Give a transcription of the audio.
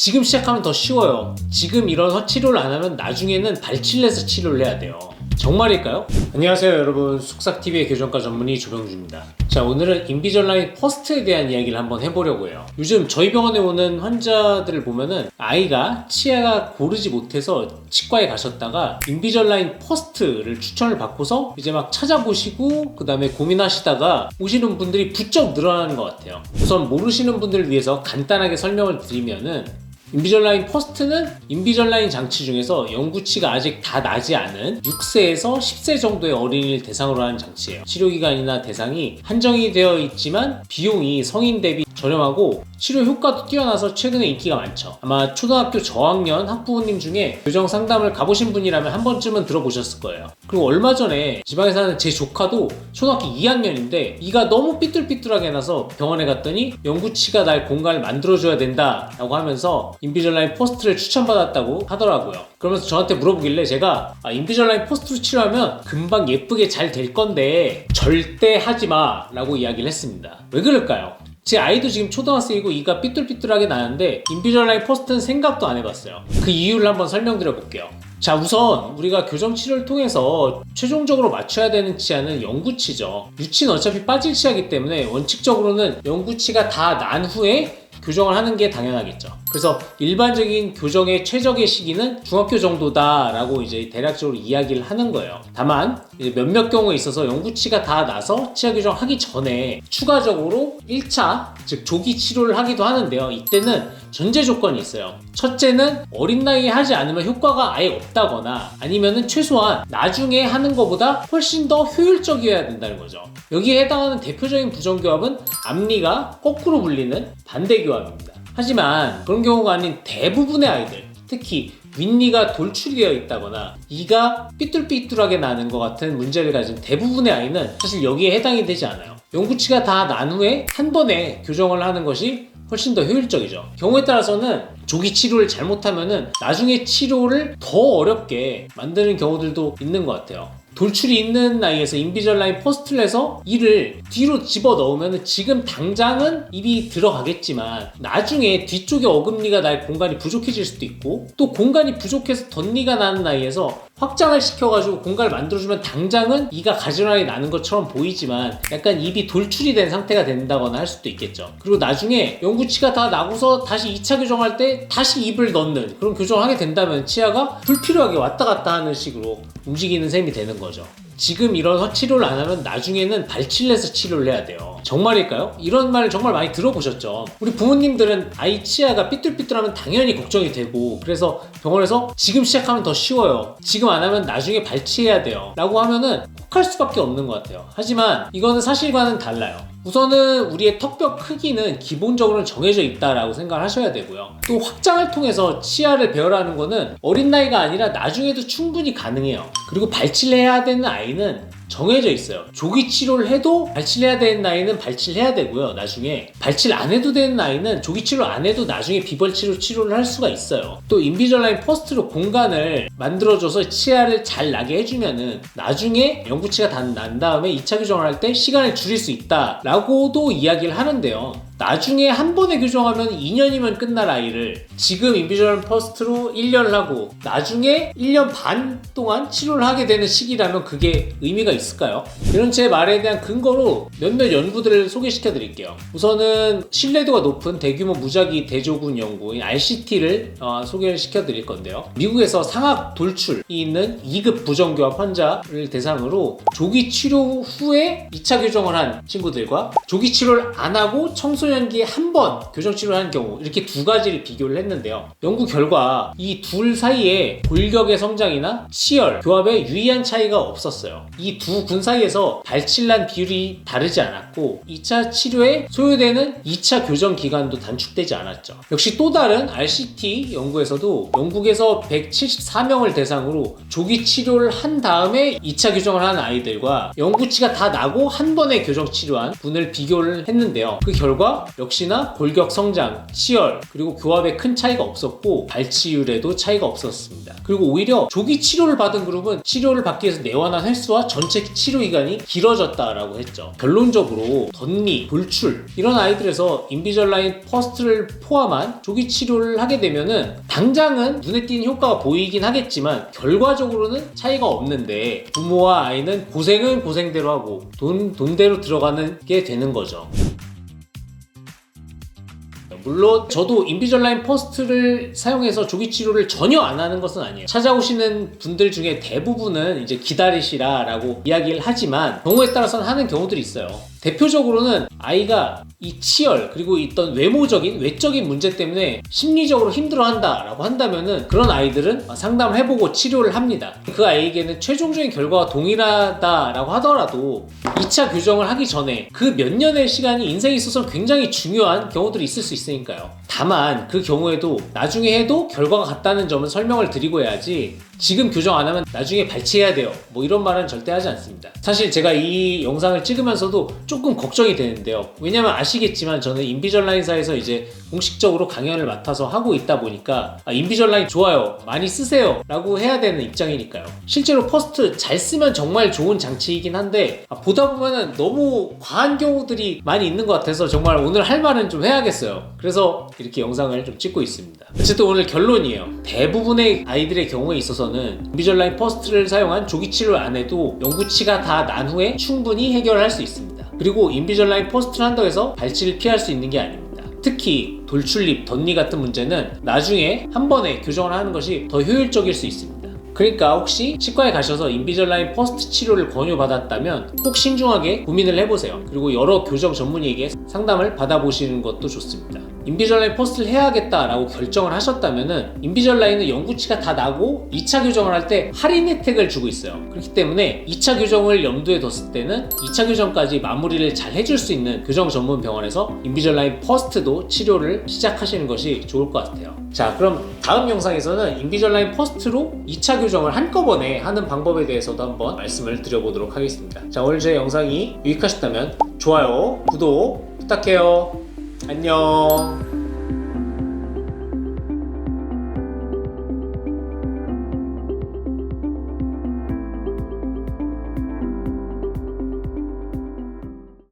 지금 시작하면 더 쉬워요. 지금 이런 허치료를 안 하면 나중에는 발치를 해서 치료를 해야 돼요. 정말일까요? 안녕하세요 여러분, 쑥삭TV의 교정과 전문의 조병주입니다. 자, 오늘은 인비절라인 퍼스트에 대한 이야기를 한번 해보려고 해요. 요즘 저희 병원에 오는 환자들을 보면은 아이가 치아가 고르지 못해서 치과에 가셨다가 인비절라인 퍼스트를 추천을 받고서 이제 막 찾아보시고 그 다음에 고민하시다가 오시는 분들이 부쩍 늘어나는 것 같아요. 우선 모르시는 분들을 위해서 간단하게 설명을 드리면은, 인비절라인 퍼스트는 인비절라인 장치 중에서 영구치가 아직 다 나지 않은 6세에서 10세 정도의 어린이를 대상으로 하는 장치예요. 치료기간이나 대상이 한정이 되어 있지만 비용이 성인 대비 저렴하고 치료 효과도 뛰어나서 최근에 인기가 많죠. 아마 초등학교 저학년 학부모님 중에 교정 상담을 가보신 분이라면 한 번쯤은 들어보셨을 거예요. 그리고 얼마 전에 지방에 사는 제 조카도 초등학교 2학년인데 이가 너무 삐뚤삐뚤하게 나서 병원에 갔더니 영구치가 날 공간을 만들어줘야 된다 라고 하면서 인비절라인 퍼스트를 추천받았다고 하더라고요. 그러면서 저한테 물어보길래 제가 인비절라인 퍼스트로 치료하면 금방 예쁘게 잘 될 건데 절대 하지마 라고 이야기를 했습니다. 왜 그럴까요? 제 아이도 지금 초등학생이고 이가 삐뚤삐뚤하게 나는데 인비절라인 퍼스트는 생각도 안 해봤어요. 그 이유를 한번 설명드려 볼게요. 자, 우선 우리가 교정치료를 통해서 최종적으로 맞춰야 되는 치아는 영구치죠. 유치는 어차피 빠질 치아이기 때문에 원칙적으로는 영구치가 다 난 후에 교정을 하는 게 당연하겠죠. 그래서 일반적인 교정의 최적의 시기는 중학교 정도다 라고 이제 대략적으로 이야기를 하는 거예요. 다만 이제 몇몇 경우에 있어서 영구치가 다 나서 치아 교정하기 전에 추가적으로 1차 즉 조기 치료를 하기도 하는데요. 이때는 전제 조건이 있어요. 첫째는 어린 나이에 하지 않으면 효과가 아예 없다거나 아니면은 최소한 나중에 하는 것보다 훨씬 더 효율적이어야 된다는 거죠. 여기에 해당하는 대표적인 부정교합은 앞니가 거꾸로 불리는 반대교합입니다. 하지만 그런 경우가 아닌 대부분의 아이들, 특히 윗니가 돌출이 되어 있다거나 이가 삐뚤삐뚤하게 나는 것 같은 문제를 가진 대부분의 아이는 사실 여기에 해당이 되지 않아요. 영구치가 다 난 후에 한 번에 교정을 하는 것이 훨씬 더 효율적이죠. 경우에 따라서는 조기 치료를 잘못하면은 나중에 치료를 더 어렵게 만드는 경우들도 있는 것 같아요. 돌출이 있는 나이에서 인비절라인 퍼스트를 해서 이를 뒤로 집어 넣으면 지금 당장은 입이 들어가겠지만 나중에 뒤쪽에 어금니가 날 공간이 부족해질 수도 있고, 또 공간이 부족해서 덧니가 나는 나이에서 확장을 시켜가지고 공간을 만들어주면 당장은 이가 가지런하게 나는 것처럼 보이지만 약간 입이 돌출이 된 상태가 된다거나 할 수도 있겠죠. 그리고 나중에 영구치가 다 나고서 다시 2차 교정할 때 다시 입을 넣는 그런 교정을 하게 된다면 치아가 불필요하게 왔다 갔다 하는 식으로 움직이는 셈이 되는 거죠. 지금 이런 허치료를 안 하면 나중에는 발치를 해서 치료를 해야 돼요. 정말일까요? 이런 말 정말 많이 들어보셨죠? 우리 부모님들은 아이 치아가 삐뚤삐뚤하면 당연히 걱정이 되고, 그래서 병원에서 지금 시작하면 더 쉬워요, 지금 안 하면 나중에 발치해야 돼요 라고 하면은 혹할 수밖에 없는 것 같아요. 하지만 이거는 사실과는 달라요. 우선은 우리의 턱뼈 크기는 기본적으로 정해져 있다라고 생각을 하셔야 되고요. 또 확장을 통해서 치아를 배열하는 거는 어린 나이가 아니라 나중에도 충분히 가능해요. 그리고 발치를 해야 되는 아이는 정해져 있어요. 조기 치료를 해도 발치를 해야 되는 나이는 발치를 해야 되고요. 나중에 발치를 안 해도 되는 나이는 조기 치료 안 해도 나중에 비벌치로 치료를 할 수가 있어요. 또 인비절라인 퍼스트로 공간을 만들어줘서 치아를 잘 나게 해주면은 나중에 영구치가 다 난 다음에 2차 교정을 할 때 시간을 줄일 수 있다 라고도 이야기를 하는데요. 나중에 한 번에 교정하면 2년이면 끝날 아이를 지금 인비절라인 퍼스트로 1년을 하고 나중에 1년 반 동안 치료를 하게 되는 시기라면 그게 의미가 있을까요? 이런 제 말에 대한 근거로 몇몇 연구들을 소개시켜 드릴게요. 우선은 신뢰도가 높은 대규모 무작위 대조군 연구인 RCT를 소개를 시켜 드릴 건데요. 미국에서 상악 돌출이 있는 2급 부정교합 환자를 대상으로 조기 치료 후에 2차 교정을 한 친구들과 조기 치료를 안 하고 청소년기에 한 번 교정 치료를 한 경우, 이렇게 두 가지를 비교를 했는데요. 연구 결과 이 둘 사이에 골격의 성장이나 치열, 교합에 유의한 차이가 없었어요. 이 두 군 사이에서 발치란 비율이 다르지 않았고 2차 치료에 소요되는 2차 교정 기간도 단축되지 않았죠. 역시 또 다른 RCT 연구에서도 영국에서 174명을 대상으로 조기 치료를 한 다음에 2차 교정을 한 아이들과 영구치가 다 나고 한 번에 교정 치료한 분을 비교를 했는데요. 그 결과 결과 역시나 골격 성장, 치열, 그리고 교합에 큰 차이가 없었고 발치율에도 차이가 없었습니다. 그리고 오히려 조기 치료를 받은 그룹은 치료를 받기 위해서 내원한 횟수와 전체 치료 기간이 길어졌다라고 했죠. 결론적으로 덧니, 돌출 이런 아이들에서 인비절라인 퍼스트를 포함한 조기 치료를 하게 되면은 당장은 눈에 띄는 효과가 보이긴 하겠지만 결과적으로는 차이가 없는데 부모와 아이는 고생은 고생대로 하고 돈대로 들어가는 게 되는 거죠. 물론 저도 인비절라인 퍼스트를 사용해서 조기 치료를 전혀 안 하는 것은 아니에요. 찾아오시는 분들 중에 대부분은 이제 기다리시라 라고 이야기를 하지만 경우에 따라서는 하는 경우들이 있어요. 대표적으로는 아이가 이 치열 그리고 있던 외적인 문제 때문에 심리적으로 힘들어한다 라고 한다면은 그런 아이들은 상담을 해보고 치료를 합니다. 그 아이에게는 최종적인 결과가 동일하다 라고 하더라도 2차 교정을 하기 전에 그 몇 년의 시간이 인생에 있어서 굉장히 중요한 경우들이 있을 수 있으니까요. 다만 그 경우에도 나중에 해도 결과가 같다는 점은 설명을 드리고 해야지 지금 교정 안 하면 나중에 발치해야 돼요 뭐 이런 말은 절대 하지 않습니다. 사실 제가 이 영상을 찍으면서도 조금 걱정이 되는데요. 왜냐면 아시겠지만 저는 인비절라인사에서 이제 공식적으로 강연을 맡아서 하고 있다 보니까 인비절라인 좋아요 많이 쓰세요 라고 해야 되는 입장이니까요. 실제로 퍼스트 잘 쓰면 정말 좋은 장치이긴 한데 보다 보면은 너무 과한 경우들이 많이 있는 것 같아서 정말 오늘 할 말은 좀 해야겠어요. 그래서 이렇게 영상을 좀 찍고 있습니다. 어쨌든 오늘 결론이에요. 대부분의 아이들의 경우에 있어서는 인비절라인 퍼스트를 사용한 조기 치료를 안 해도 연구치가 다 난 후에 충분히 해결할 수 있습니다. 그리고 인비절라인 퍼스트를 한다고 해서 발치를 피할 수 있는 게 아닙니다. 특히 돌출립, 덧니 같은 문제는 나중에 한 번에 교정을 하는 것이 더 효율적일 수 있습니다. 그러니까 혹시 치과에 가셔서 인비절라인 퍼스트 치료를 권유받았다면 꼭 신중하게 고민을 해보세요. 그리고 여러 교정 전문의에게 상담을 받아보시는 것도 좋습니다. 인비절라인 퍼스트를 해야겠다라고 결정을 하셨다면은 인비절라인은 연구치가 다 나고 2차 교정을 할 때 할인 혜택을 주고 있어요. 그렇기 때문에 2차 교정을 염두에 뒀을 때는 2차 교정까지 마무리를 잘 해줄 수 있는 교정 전문 병원에서 인비절라인 퍼스트도 치료를 시작하시는 것이 좋을 것 같아요. 자, 그럼 다음 영상에서는 인비절라인 퍼스트로 2차 교정을 한꺼번에 하는 방법에 대해서도 한번 말씀을 드려보도록 하겠습니다. 자, 오늘 제 영상이 유익하셨다면 좋아요, 구독 부탁해요. 안녕.